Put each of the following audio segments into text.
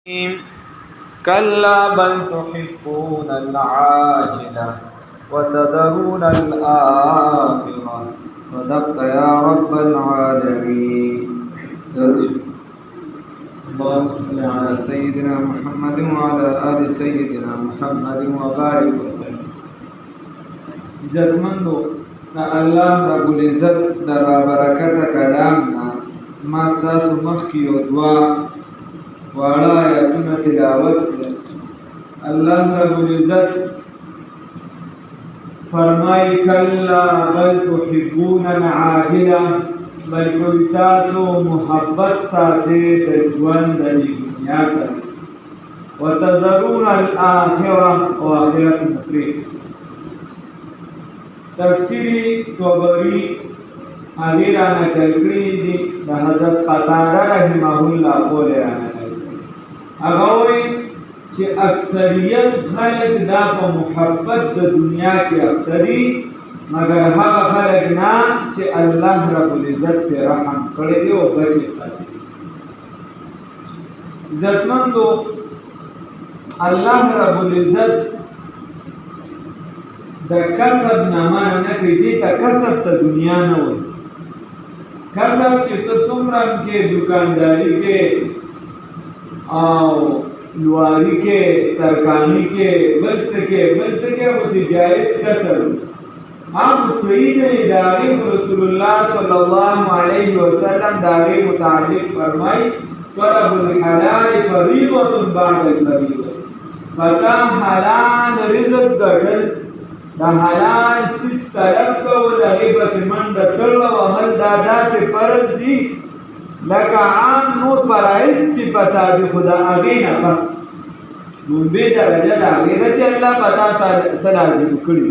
كلا بل تحبون العاجلة وتذرون الآخرة. صدقت يا رب العالمين. اللهم صل على سيدنا محمد وعلى آل سيدنا محمد وبارك وسلم. عزتمندو الله رب العزت در برکت کلامنا ما ستاسو مخکی او دعا واړه آیاتونه تلاوت کړل. الله رب العزت فرمای کلا بل تحبون العاجله، بلکې تاسو محبت ساتئ د ژوند د دنیا سره، وتذرون الاخره او آخرت مفرح. تفسیری طبری هغې را نقل کړي دي د حضرت قتاده رحمه الله قول را نقل کړي. هغه وایي چې اکثریت خلک دا په محبت د دنیا کې اخته دي، مګر هغه خلک نه چې الله رب العزت پرې رحم کړی دی او بچ یې ساتي. عزتمندو الله رب العزت د کسب نه منع نه کوي. دې ته کسب ته دنیا نه وایي. کسب چې ته څومره کې دکانداري کې او لواری کې ترکانی کې بل څه کې او چې جائز کسب هم صحیح دی. داغی رسول الله صلی الله علیه وسلم داغی متعلق فرمای طلب الحلال فریضة بعد الفریضة. پتا حلال رزق ګټل، د حلال سیس طلب کول، هغې پسې منډه کړل وهل دا داسې فرض دي لکه عام نور فرایض چې پتا دي، خو د هغې نه بس لومبې درجه د هغې ده چې الله پتا څه لازم کړي.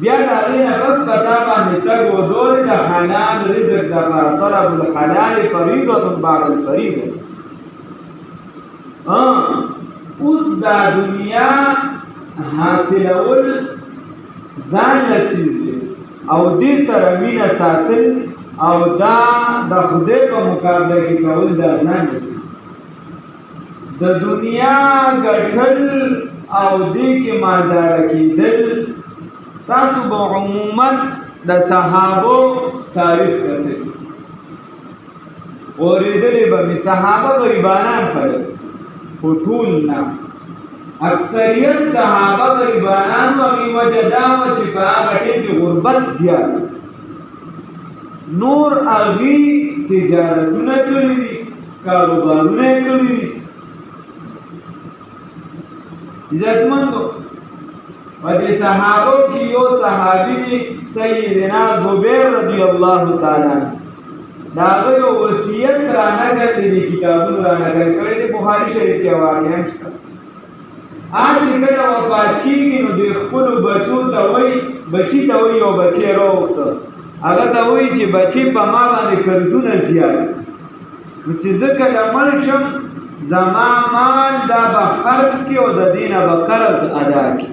بیا د هغې نه بس پتا باندې تګ ودول د حلال رزق دپاره. طلب الحلال فریضة بعد الفریضة. اوس دا دنیا حاصلول ځان لسیز دی او دې سره مینه ساتل او دا د خدای په مقابله کې کول دا ځان لسیز. د دنیا ګټل او دې کې مالداره کېدل تاسو به عموما د صحابو تعریف کوئ. اورېدلې به مې صحابه غریبانان خلک خو ټول نه، اکثریت صحابه غریبانان وغې وجه دا وه چې په هغه ټیم کې غربت زیات، نور هغې تجارتونه کړي دي، کاروبارونه یې کړي دي. عزتمندو په دې صحابو کې یو صحابي دی سیدنا زبیر رضی الله تعالی عنه. د هغه یو وصیت را نقل دی، کتابونه را نقل کړی دی، بخاري شریف کې واقعه هم شته. چې کله وفات کېږي نو د خپلو بچو ته وایي، بچي ته وایي یو بچی راوغوښته، هغه ته وایي چې بچي په ما باندې قرضونه زیات، نو چې زه کله مړ شم زما مال دا به خرڅ کړي او د دې نه به قرض ادا کړي.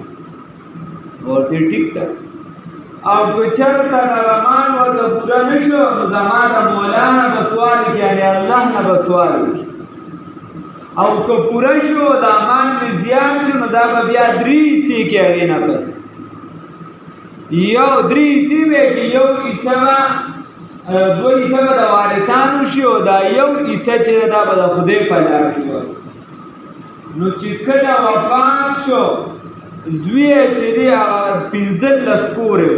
ورته ټیک ده. او که چېرته دغه مال ورته پوره نه شو نو زما د مولا نه به سوال وکړي، یعنې الله نه به سوال وکړي. او که پوره شو دا مال مې زیات شو نو دا به بیا 3 حصې کې هغې نه پس یو 3 حصې به کې یو حصه به 2 حصه به د وارثانو شي او دا یو حصه چې دا به د خدای په لار کې وي. نو چې کله وفات شو زوی یې چې دی هغه 15 کورې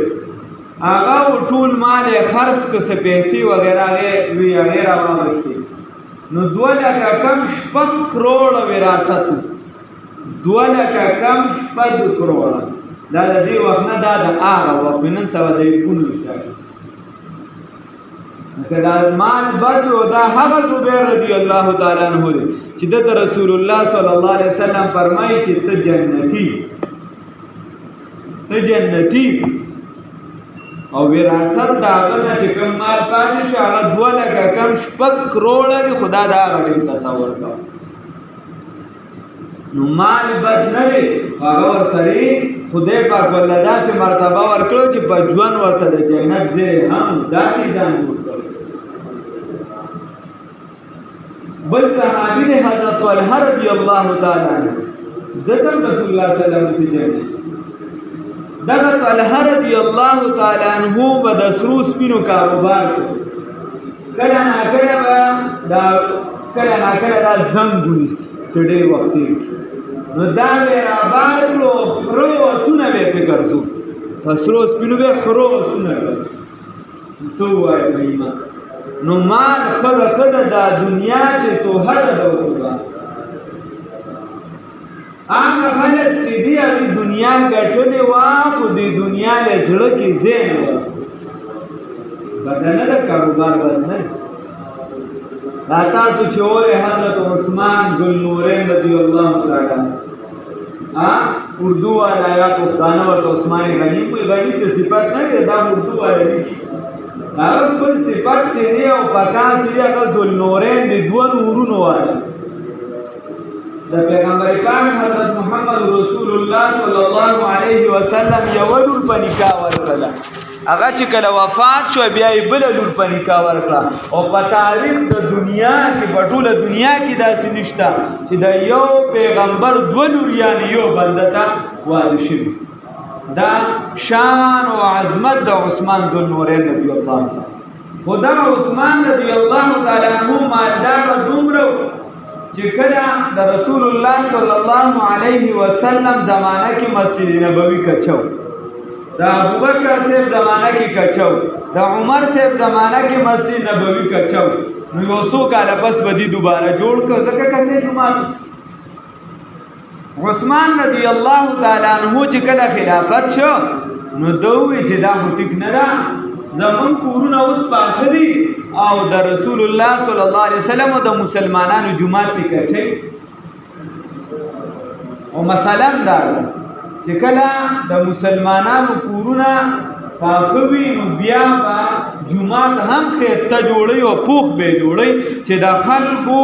هغه ټول مال یې خرڅ که څه پیسې وغیره هغې راواغوښتې، نو 2 لکه کم 6 کروڑه وراثت و. 2 لکه کم 6 کروڑه. دا د دې وخت نه، دا د هغه وخت نن سبا د 19 که دا مال بد و. دا هغه زبیر رضی الله تعالی عنه دی چې دته رسول الله صلی الله علیه وسلم فرمایي چې ته جنتی او وراثت دا هغه نه چې کوم مال پاتې شو هغه 2 لکه کم 6 کروڑه دی. خدا دا هغه تصور کړه. نو مال بد نه دی، هغه ورسره خدای پاک ولله داسې مرتبه ورکړو چې په ژوند ورته د جنت ځای هم داسې ځان جوړ کړی. بل صحابی دی حضرت طلحه رضی اللہ تعالی عنہ دتم رسول الله صلی الله علیه وسلم دغه طلحه رضی اللہ تعالی عنہ به د سرو سپینو کاروبار کله نه کله دا زنګ ونیسي چې ډېر وخت تېر کړي نو دا به رابار کړو خرو اسونه به فکر شو په سرو سپینو به خرو اسونه تو وایي مېما نو مال خړه دا دنیا چې تو هر ډول هغه خلک چې دی دنیا ګټلې وا خو د دنیا له زړه کې زین و بدنه د کاروبار بدنه راتا سو چوره حضرت عثمان ذوالنورین رضی اللہ تعالی اردو والا یا پښتانه ورته عثمان غنی کوئی غنی سے صفات نه دا اردو والا دی دا خپل صفات چې دی او پکان چې هغه ذوالنورین د دوه نورونو والا د پیغمبر پاک حضرت محمد رسول الله صلی الله علیه وسلم یو لور په نکاح ورکړه هغه چې کله وفات شو بیا یې بل لور په نکاح ورکړه او په تاریخ د دنیا کې په ټوله دنیا کې داسې نشته چې د یو پیغمبر دوه لوریان یو بنده ته واده شوي دا شان او عظمت د عثمان ذوالنورین رضی الله عنه خدا عثمان رضی الله تعالی عنہ مالدار دومره چې کله د رسول الله صلی الله علیه وسلم زمانہ کې مسجد نبوي کچو دا ابوبکر صاحب زمانہ کې کچو دا عمر صاحب زمانہ کې مسجد نبوي کچو نو یو څو کال پس بدی دوباره جوړ کړ ځکه کته جمعه عثمان رضی الله تعالی عنہ چې کله خلافت شو نو دوی چې دا ټیک نه ده زمون کورونه اوس پاخه دي او د رسول الله صلی الله علیه وسلم او د مسلمانانو جمعات کې کچي او مثلا دا چې کله د مسلمانانو کورونه پاخه وي نو بیا با جمعات هم خسته جوړي او پوخ به جوړي چې د خلکو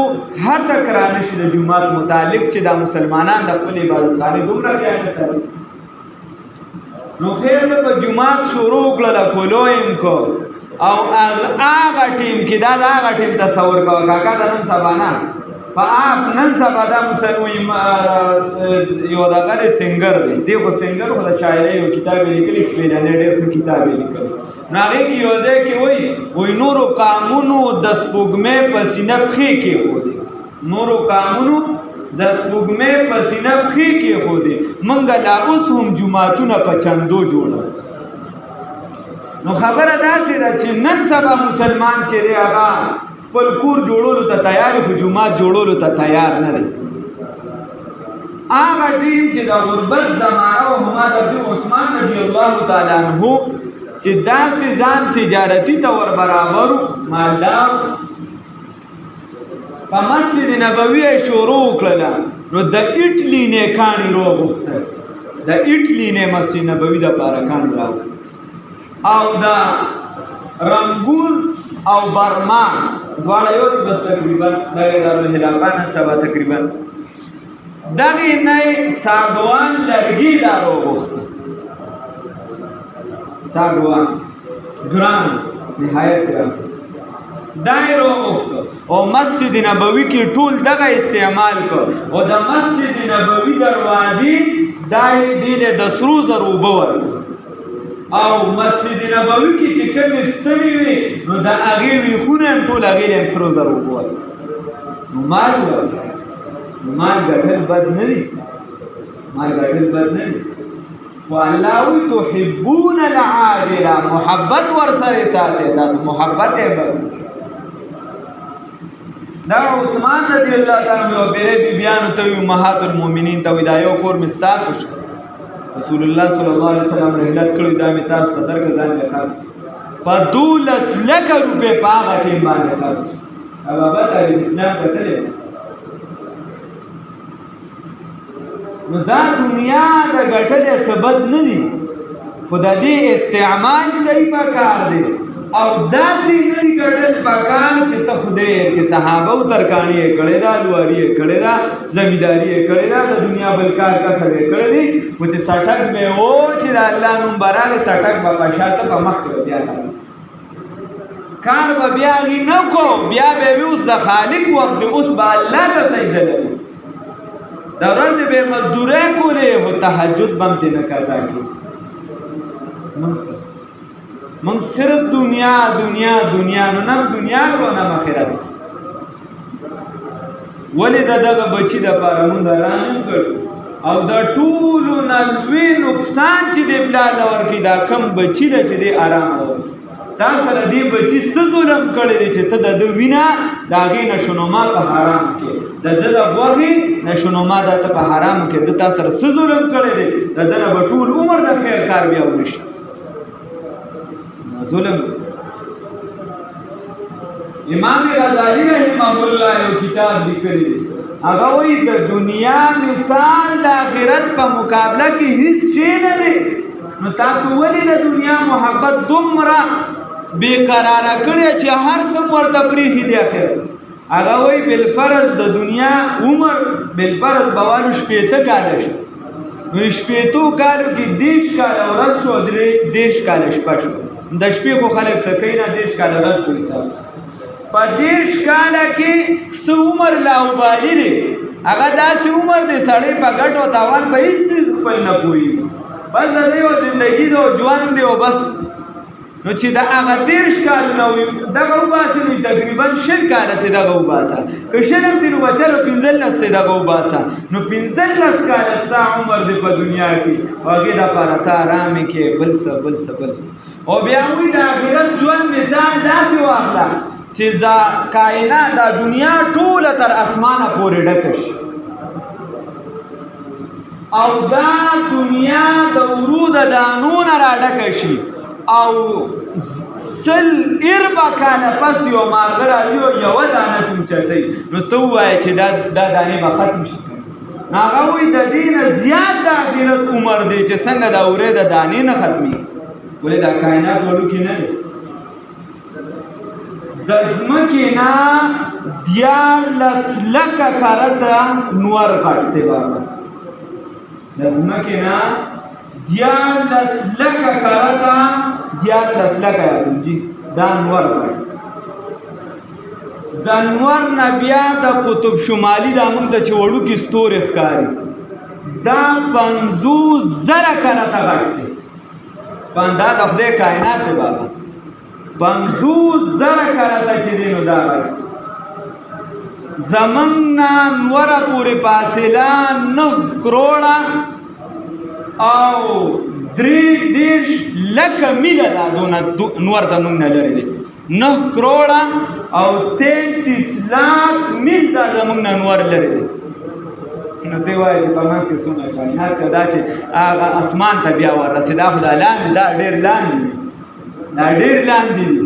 هڅه کرانه شي د جمعات متعلق چې د مسلمانانو د خپل عبادت خانه دومره خیال ساتي نو خیر په جمعات شروع کړل کولویم کو او هغه ټیم کې دا هغه ټیم تصور کوه کاکا د نن سبا نه په اپ نن سبا دا مسلمان یو دغه سنگر دی دغه سنگر ولا شاعري او کتاب لیکلی سپیډانه ډېر کتاب لیکل نو هغه کې یو ځای کې وای نورو قانونو د سپوږمۍ په سینه پخې کې خو دی نورو قانونو د سپوږمۍ په سینه پخې کې خو دی منګه لا اوس هم جمعهتونه په چندو جوړه نو خبره داسې ده چې نن سبا مسلمان چې دی هغه خپل کور جوړولو ته تیار خو جومات جوړولو ته تیار نه دی هغه ټیم چې د غربت زمانه او حضرت عثمان رضی الله تعالی عنہ چې داسې ځان تجارتي ته ور برابر مالدار په مسجد نبوي شروع کړل نو د اټلی نه کانی روغخته د اټلی نه مسجد نبوي د پاره کان راو او دا رنگون او برما دواړه یو بس تقریبا دغه د هلاکانه سبا تقریبا دغه نه ساګوان لرګي دارو وخت ساګوان ګران نهایت ګران دایرو وخت او مسجد نبوي کې ټول دغه استعمال کو او د مسجد نبوي دروازې دای دینه د سرو زرو بور او مسجد نبوي کې چې کوم استوي وي نو د هغه وی خونه ټول هغه هم سرو زرو بور نو مال ګټل بد نه دي مال ګټل بد نه دي والله تحبون العاجله محبت ور سره ساتي تاسو محبت یې دا عثمان رضی الله تعالی عنہ بیره بیان ته امهات المؤمنین ته ودایو کور مستاسو رسول الله صلی الله علیه وسلم رحلت کړی دا می تاسو ته درک ځان له خاص په 12 لک روپے پاغه ټیم باندې خاص او بابا د اسلام کتلې نو دا دنیا د ګټلې سبب نه دي خدای دې استعمال صحیح پکار دی او داسې نه دي ګټل پکار چې ته خدای کې صحابه او ترکانی کړي دا لواری کړي دا زمیداری کړي دا د دنیا بلکار کا سره کړي دي چې سټک به او چې الله نوم براله سټک په شاته په مخ کې بیا کار به بیا غي نه کو بیا به اوس د خالق وخت اوس به الله ته سجده لري دا ورځ به مزدوري کولې او تهجد باندې نه قضا کی من صرف دنیا دنیا دنیا نه دنیا ورو نه آخرت ولې دغه بچی د پاره مونږ رانه کړو او دا ټول نلوي نقصان چې د بلال ورکی دا کم بچی د چې د آرام و دا سره دی بچی څه ظلم کړی دی چې ته د وینا دا غي نشونما په حرام کې د غوغي نشونما د په حرام کې د تاسو سره څه ظلم کړی دی د دغه ټول عمر د خیر کار بیا ونشي ظلم امام غزالی رحمه الله یو کتاب لیکلی دی هغه وایي د دنیا مثال د آخرت په مقابله کې هیڅ شی نه دی نو تاسو ولې د دنیا محبت دومره بیقراره کړی چې هر څه ورته پریښي دی آخرت هغه وایي بالفرض د دنیا عمر بالفرض بوالو شپېته کاله شو نو شپېتو کالو کې 10 کاله ورځ شو 10 کاله شپه شو د شپې خو خلک سکوي نه 10 کاله ورځ شو حساب په 10 کاله کې څو عمر لاوبالي دی هغه داسې عمر دی سړی په ګټو تاوان به هېڅ خپل نه پوهېږي بس د دې یو زندګي دی او ژوند دی او بس نو چې د هغه 10 کالونه وي دغه وباسي نو تقریبا 20 کاله ته دغه وباسه که شلم دی نو بچلو 15 ته دغه وباسه نو 15 کاله ستا عمر دی په دنیا کې هغې دپاره ته ارامې کې بل څه او بیا وایي د آخرت ژوند مثال داسې واخله چې دا کائنات دا دنیا ټوله تر اسمانه پورې ډکه شي او دا دنیا د ورود دانو نه را ډکه شي او سل اربع کاله پس یو مارغه راځي او یوه دانه توچتئ نو ته ووایه چې دا دانې به ختم شي نو هغه وایي د دې نه زیات د آخرت عمر دی چې څنګه د اورې د دانې نه ختمېږي ولې دا کائنات وړوکې نه دی د ځمکې نه 14 لکه کاله ته نور غټ دی بابا د ځمکې نه 14 لکه کاله ته 14 لکه یادوجي دا نور غټ د نور نه بیا د قطب شمالي دا موږ د چې وړوکې ستوري ښکاري دا 50,000 کاله ته غټ دی دا د خدای کائنات دی بابا 50,000 کاله ته چې دی نو دا غټ زمونږ نه نوره پورې فاصله 9 کروړه او 3 لکه میله ده دونه نور زمونږ نه لرې دی 9 کروړه او 33 لاک میل دا زمونږ نه نور لرې دی نو دی وایي چې په منځ کې څومره کائنات که دا چې هغه اسمان ته بیا ورسېد دا خو دا لاندې دا ډېر لاندې دي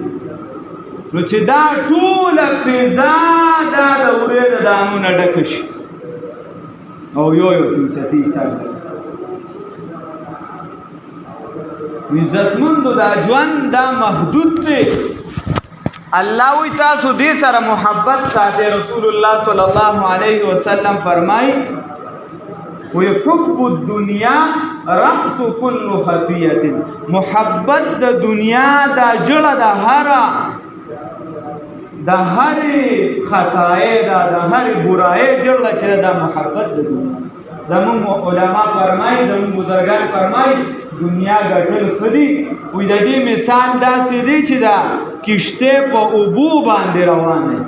نو چې دا ټوله فضا دا د ورې د دانو نه ډکه شي او یو توچتي سر عزتمندو دا ژوند دا محدود دی الله وی تاسو دې سره محبت ساتي رسول الله صلی الله علیه وسلم فرمای وی حب الدنیا رأس كل خطیه محبت د دنیا دا جړه د هرې خطای دا د هرې برای جړه چې دا محبت د دنیا زمون علما فرمای زمون بزرگان فرمای دنیا ګټل خدي وې د دې مثال داسې دی چې دا کشته په اوبو باندې روانه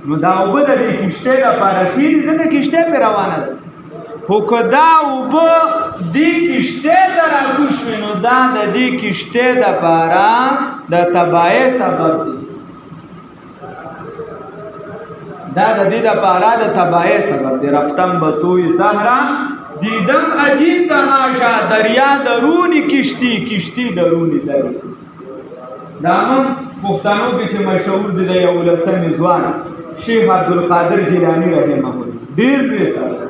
نو دا اوبه د دې کشته لپاره خېری ځکه کشته په روانه ده خو کدا اوبه دې کشته ته راکوشوي نو دا د دې کشته لپاره د تباہی سبب دی دا د دې لپاره د تباہی سبب دی رفتم بسوی صحرا دیدم عجیب تماشا دریا درونی کشتی درونی دریا دامن پښتنو کې چې مشهور دی د یو لسمې ځوان شیخ عبدالقادر جیلانی رحمه الله ډېر لوی سړی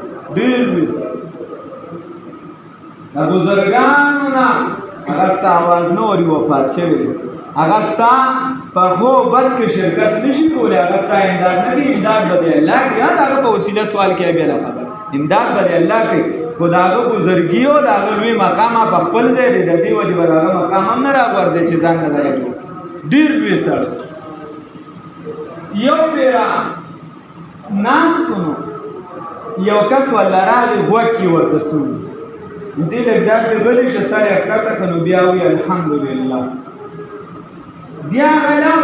د بزرګانو نه هغه ستا اواز نه اوري وفات شوی دی هغه ستا په خو بد کې شرکت نشي کولی هغه ستا امداد نه کوي امداد به دی الله کوي د هغه په وسیله سوال کوي بیا له خبر امداد به دی الله کوي خو د هغه بزرګي او د هغه لوی مقام په خپل ځای دی د دې وجې به د هغه مقام هم نه راغورځي چې ځان نه ډېر لوی سړی یو پیرا ناستو نو یو کس ولا راغی غوږ کې ورته سولي دې لږ داسې غلی شه سر یې ښکته کړه نو بیا وایي الحمدلله بیا غلا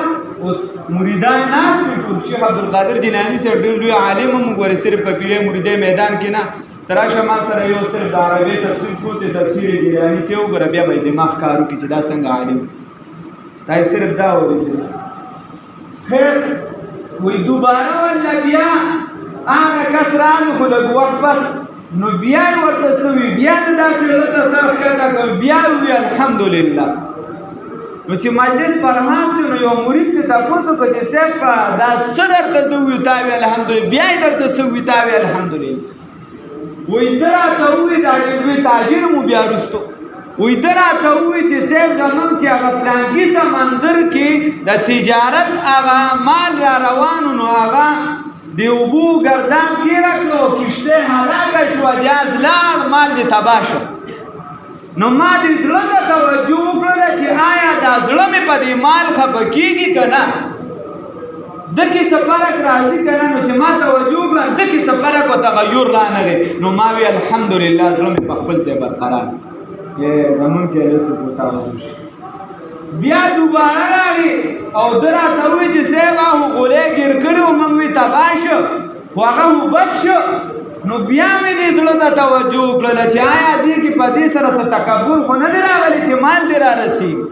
اوس مریدان ناست وي ټول شیخ عبدالقادر جیلاني صاحب ډېر لوی عالم هم وګورئ صرف په پیرې مریدۍ میدان کې نه ته راشه ما سره یو صرف د عربۍ تفسیر کوو ته تفسیر جیلاني ته وګوره بیا به یې دماغ کار وکړي چې دا څنګه عالم تا یې صرف دا اورېدلی خیر وایي دوباره ولا بیا هغه کس راغی خو لږ وخت پس نو بیا یې ورته څه وي بیا د داسې زړه ته سر ښکته کړ بیا یې وویل الحمدلله نو چې مجلس فرمان شو نو یو مرید ته تپوس وکړه چې صاحب دا څه درته ده ووایي تا ویل الحمدلله بیا یې درته څه ووایي تا ویل الحمدلله وایي ده راته ووایي دا ډېر لوی تاجر مو بیا وروستو وایي ده راته ووایي چې صاحب زموږ چې هغه پلانکي سمندر کې د تجارت هغه مال را روانو نو هغه د اوبو ګردان تېره کړه او کښتۍ هلاکه شوه جهاز لاړ مال دې تباه شو نو ما دې زړه ته توجه وکړله چې آیا دا زړه مې په دې مال خفه کېږي که نه ده کې څه فرق راځي که نه نو چې ما توجه وکړه ده کې څه فرق او تغیر رانغی نو ما وی الحمدلله زړه مې په خپل ځای برقرار زمونږ چې هلته کوتاه شي بیا دوباره راغی او ده راته ووایي چې صاحب هغه غولی ګیر کړي و موږ وی تباه شو خو هغه وبد شو نو بیا مې دې زړه ته توجه وکړله چې آیا دې کې په دې سره څه تکبر خو نه دی راغلی چې مال دې را رسېږي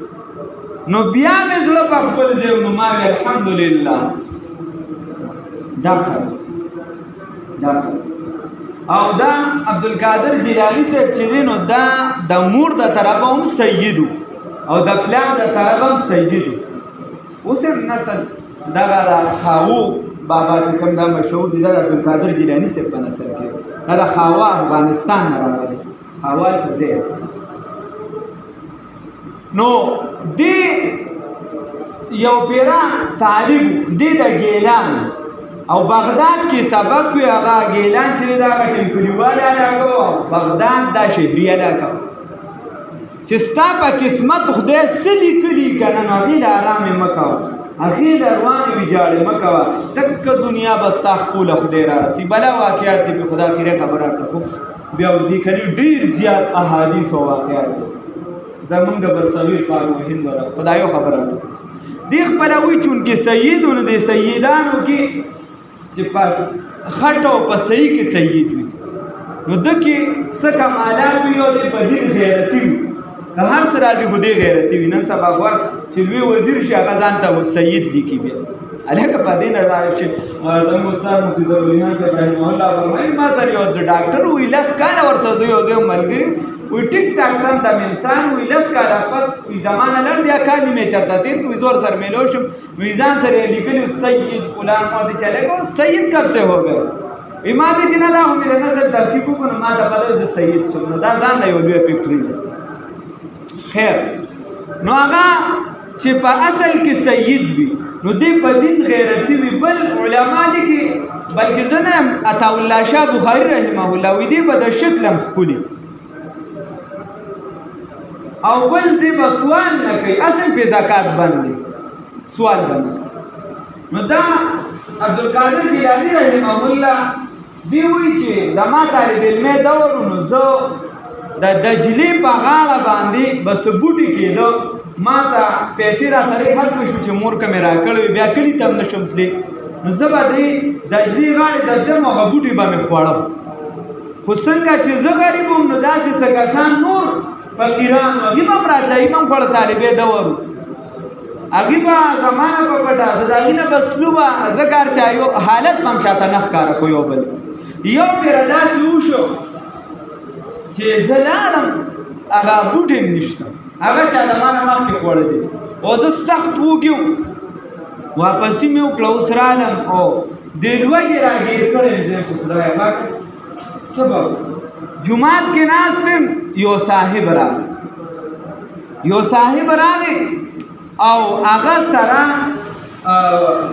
نو بیا مې زړه په خپل ځای نو ما وی الحمدلله دا ښه او دا عبدالقادر جیلاني صاحب چې دی نو دا د مور د طرفه هم سید او د پلار د طرفه هم سید اوس هم نسل دغه د خاوو بابا چې کوم دا مشهور دي دا د عبدالقادر جیلاني صاحب په نسل کې دا د خاوا افغانستان نه راغلی خاوا ته ځای نو دې یو پیرا طالب دې د ګیلان او بغداد کې سبق وی هغه ګیلان چې دا ټیمپلیوال علاقه بغداد دا شهري علاقه چې ستا په قسمت خدای څه لیکلي که نه نو هغې د ارام یې مه کوه هغې د روانې ویجاړې مه کوه ټکه دنیا به ستا خپله خدای را رسي بله واقعات دي په خدا خیره خبره کړه بیا دې کلي ډېر زیات احادیث او واقعات دي زمونږ د برصغیر پاک و هند ولا خدایو خبره کړه دې خپله وایي چونکې سید نو د سیدانو کې چې په خټ او په صحیح کې سید وي نو ده کې څه کمالات وي او د په دین غیرتي وي که هر څه راځي خو دې غیرتي وي نن سبا غوږ چې لوی وزیر شي هغه ځان ته سید لیکي بیا هلکه په دې نه راځي چې زموږ استاد مفتي ضروريان صاحب رحمه الله فرمایي ما سره یو ډاکټر وي لس کاله ورسره زه یو ځای ملګري وی ټیک ټاک سم د انسان وی لس کاله پس وی زمانه لړ بیا کال مې چرته تیر کوی زور سر میلو شم وی ځان سره لیکلی سید فلان ما دې چلے کو سید کب سے ہو گئے امام دین الله میرے نظر تحقیق کو ما د بدل ز سید شم نو دا ځان له وی فکر خیر نو هغه چې په اصل کې سید وي نو دې په دین غیرتی وي بل علما دي کې بلکې ځنه عطا الله شاه بخاری رحمه الله وی دې په د شکل مخکولي او بل دې به سوال نه کوي اصل په زکات باندې سوال باندې نو دا عبدالقادر جیلانی رحمه الله دی وی چې زما طالب علم دور نو زه د دجلې په غاړه باندې بس بوټي کېدو ما ته پیسې را سره ختم شو چې مور که مې راکړی بیا کلي ته هم نشم تللی نو زه به دې دجلې غاړې د دم هغه بوټي به مې خوړم خو څنګه چې زه غریب وم نو داسې څه کسان نور فقیران هغې به هم راتله هغې به هم خوړه طالبې دور هغې به زمانه په پټه زه د هغې نه بس تلو به زه کار چایو حالت به هم چاته نه ښکاره کړو یو بل یو پېره داسې وشو چې زه لاړم هغه بوټي هم نشته هغه چا د ما نه مخکې خوړلی او زه سخت وږي وم واپسې مې وکړه اوس رالم او دې لوږې راګیر کړی یم چې خدایه پاکه څه به جومات کې ناست یم یو صاحب راغی او هغه سره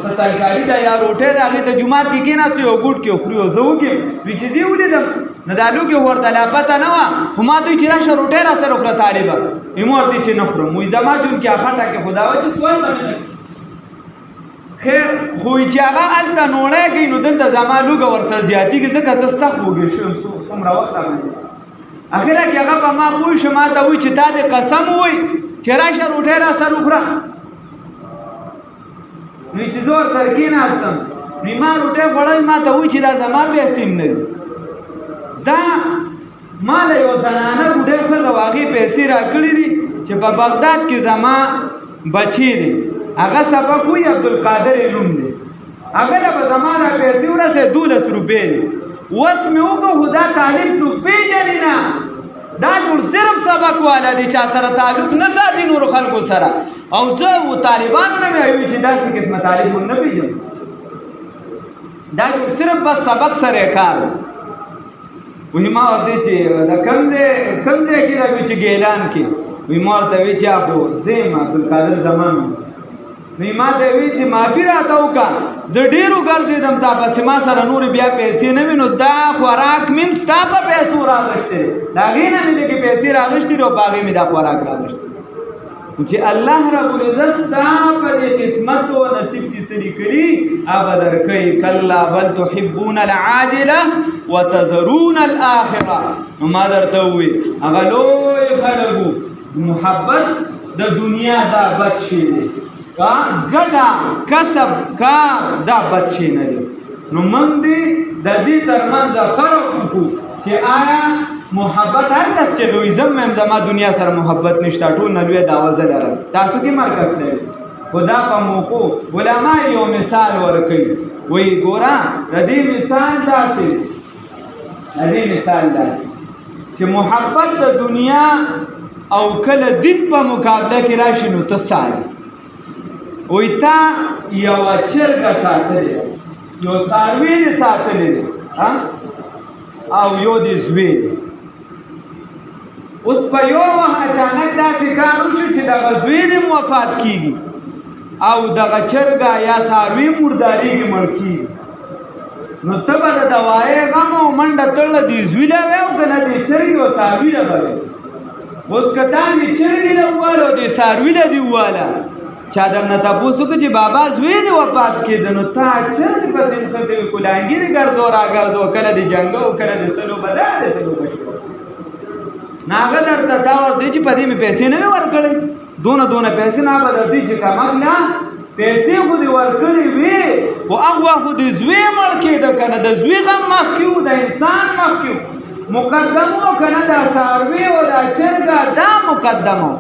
سترکاري ده یا روټۍ ده هغې ته جومات کې کېناست یو ګوټ کې خوري او زه وږیم وی چې دې ولیدم نو دا لوږې ورته لا پته نه وه خو ما ته وایي چې راشه روټۍ را سره وخوره طالبه وی ما ورته چې نه خورم وایي زما جون کې خټه کې خو دا وه چې سوال به مې خیر خو چې هغه هلته نوړی کوي نو دلته زما لوږه ورسره زیاتېږي ځکه زه سخت وږی شوم څومره وخت باندې اخره کې هغه په ما پوه شو ما ته وایي چې تا دې قسم ووایي چې راشه روټۍ را سره وخوره نو چې زه ورسره کېناستم نو ما روټۍ خوړل ما ته وایي چې دا زما پیسې هم نه دي دا ما له یو زنانه روټۍ خوړله او هغې پیسې راکړي دي چې په بغداد کې زما بچی دی هغه سبق وایي عبدالقادر یې نوم دی هغه له به زما را پیسې ورسې 12 روپۍ دي اوس مې وکړو خو دا تعلیم څوک پېژني نه دا ټول صرف سبق والا دی چا سره تعلق نه ساتي نورو خلکو سره او زه و طالبانو نه مې وایي چې داسې قسمه تعلیم هم نه پېژنم دا ټول صرف بس سبق سره یې کار وایي ما ورته چې دا کوم ځای کې دا وایي چې ګیلان کې وایي ما ورته وایي چې خو زه یم عبدالقادر زمان نو ما ته وی چې معافي راته وکړه زه ډېرو ګرځېدم تا پسې ما سره نورې بیا پیسې نه وي نو دا خوراک مې هم ستا په پیسو راغوښتې دی د هغې نه مې لږې پیسې راغوښتې دي او په هغې مې دا خوراک راغوښتې چې الله رب العزت ستا په دې قسمت و نصیب کې څه لیکلي هغه درکوي کلا بل تحبون العاجله وتذرون الاخره نو ما درته وویل هغه لوی خلک محبت د دنیا دا بد شی دی ګټه کسب کار دا بد شی نه دی نو موږ دې د دې ترمنځ فرق وکړو چې آیا محبت هر کس چې لوی زم زما دنیا سره محبت نشته ټول نه لوی دعوه زه لرم تاسو کې مرکز لري خدا په موقع علما یو مثال ورکوي وایي ګوره د دې مثال داسې چې محبت د دنیا او کله دین په مقابله کې راشي نو ته ساري وی تا یو چرګه ساتلې یو څاروی دې ساتلې او یو دې زوی اوس په یو وخت اچانک داسې کار وشو چې دغه زوی دې وفات کېږي او دغه چرګه یا څاروی مردارېږي مړ کېږي نو ته به د دوایې غم او منډه تړله دې زوی له وې او که نه دې چرګې او څاروي له به وې اوس که تا دې چرګې له وواله او دې څاروي له دې وواله چا درنه تاسو کې چې بابا زوی دی وفات کېده نو تا چرګ پسې نښتې وي کلانګیرې ګرځو راګرځو کله د جنګه او کله د سلو بدا د سلو بشو نه هغه درته تا ورته چې په دې مې پیسې نه وې ورکړې دونه پیسې نه به درځي چې کمک نه پیسې خو دې ورکړې وې خو هغه خو د زوی مړ کېده که نه د زوی غم مخکې و د انسان مخکې و مقدم و که نه دا څاروي او دا چرګه دا مقدم و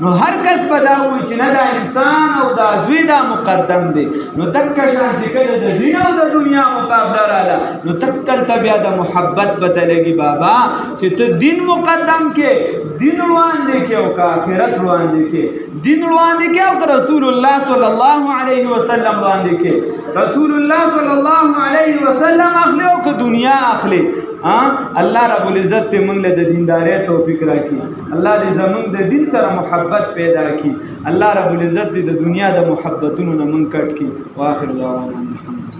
نو هر کس په دا وایي چې نه دا انسان او دا زوی دا مقدم دی نو دکه شان چې کله د دین او د دنیا مقابله راله نو دلته بیا د محبت بدلېږي بابا چې ته دین مقدم کې دین وړاندې کې او که آخرت وړاندې کې دین وړاندې کې او که رسول الله صلی الله علیه وسلم وړاندې کې رسول الله صلی الله علیه وسلم اخلي او که دنیا اخلي الله رب العزت ته موږ له د دیندارۍ توفیق راکړي الله دې زموږ د دین سره محبت پیدا کړي الله رب العزت دې د دنیا د محبتونو نه موږ کټ کړي واخر دعوانا